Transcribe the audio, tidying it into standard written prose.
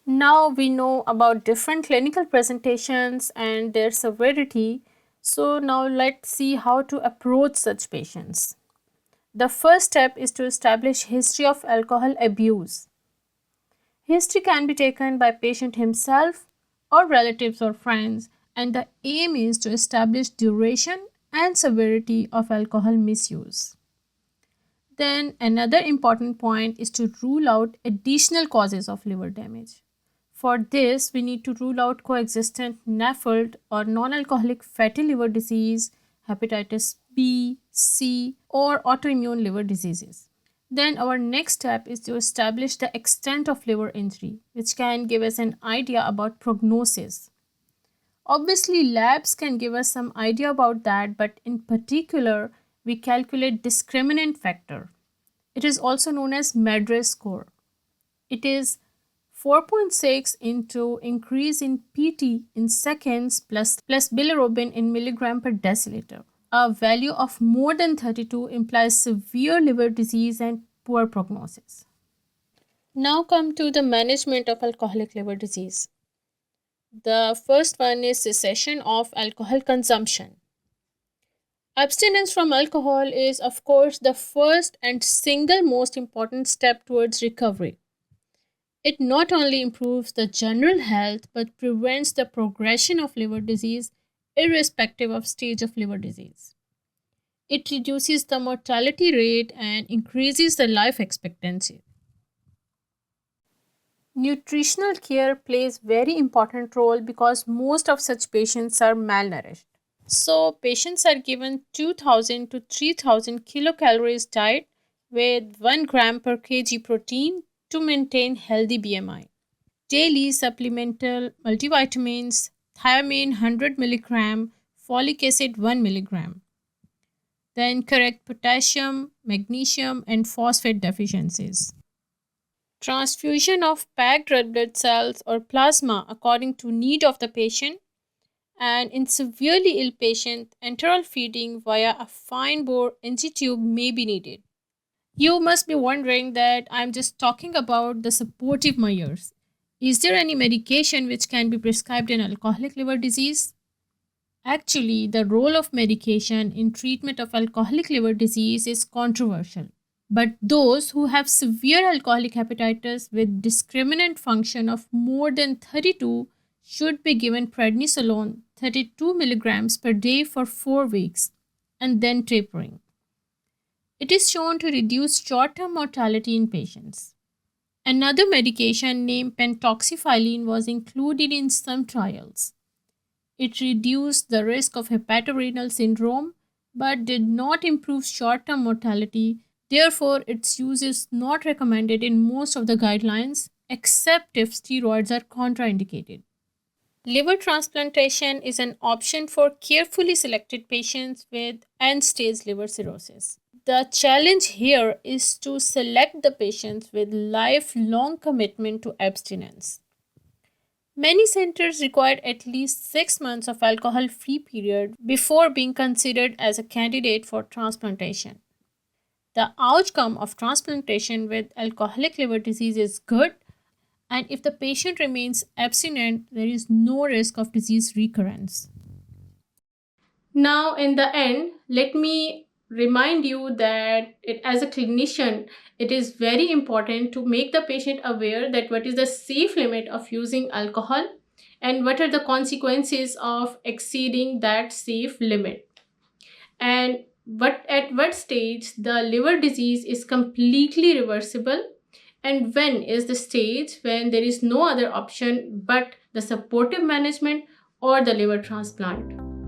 Now we know about different clinical presentations and their severity. So now let's see how to approach such patients. The first step is to establish history of alcohol abuse. History can be taken by patient himself or relatives or friends, and the aim is to establish duration and severity of alcohol misuse. Then another important point is to rule out additional causes of liver damage. For this, we need to rule out coexistent NAFLD or non-alcoholic fatty liver disease, hepatitis B, C, or autoimmune liver diseases. Then our next step is to establish the extent of liver injury, which can give us an idea about prognosis. Obviously, labs can give us some idea about that, but in particular, we calculate discriminant factor. It is also known as MADRS score. It is 4.6 into increase in PT in seconds plus bilirubin in milligram per deciliter. A value of more than 32 implies severe liver disease and poor prognosis. Now come to the management of alcoholic liver disease. The first one is cessation of alcohol consumption. Abstinence from alcohol is, of course, the first and single most important step towards recovery. It not only improves the general health but prevents the progression of liver disease irrespective of stage of liver disease. It reduces the mortality rate and increases the life expectancy. Nutritional care plays very important role because most of such patients are malnourished. So patients are given 2000 to 3000 kilocalories diet with 1 gram per kg protein to maintain healthy BMI. Daily supplemental multivitamins, thiamine 100 mg, folic acid 1 mg. Then correct potassium, magnesium and phosphate deficiencies. Transfusion of packed red blood cells or plasma according to need of the patient, and in severely ill patient, enteral feeding via a fine bore NG tube may be needed. You must be wondering that I'm just talking about the supportive measures. Is there any medication which can be prescribed in alcoholic liver disease? Actually, the role of medication in treatment of alcoholic liver disease is controversial. But those who have severe alcoholic hepatitis with discriminant function of more than 32 should be given prednisolone 32 milligrams per day for 4 weeks and then tapering. It is shown to reduce short-term mortality in patients. Another medication named pentoxifylline was included in some trials. It reduced the risk of hepatorenal syndrome but did not improve short-term mortality. Therefore, its use is not recommended in most of the guidelines except if steroids are contraindicated. Liver transplantation is an option for carefully selected patients with end-stage liver cirrhosis. The challenge here is to select the patients with lifelong commitment to abstinence. Many centers require at least 6 months of alcohol-free period before being considered as a candidate for transplantation. The outcome of transplantation with alcoholic liver disease is good, and if the patient remains abstinent, there is no risk of disease recurrence. Now, in the end, let me remind you that as a clinician, it is very important to make the patient aware that what is the safe limit of using alcohol and what are the consequences of exceeding that safe limit, and at what stage the liver disease is completely reversible, and when is the stage when there is no other option but the supportive management or the liver transplant.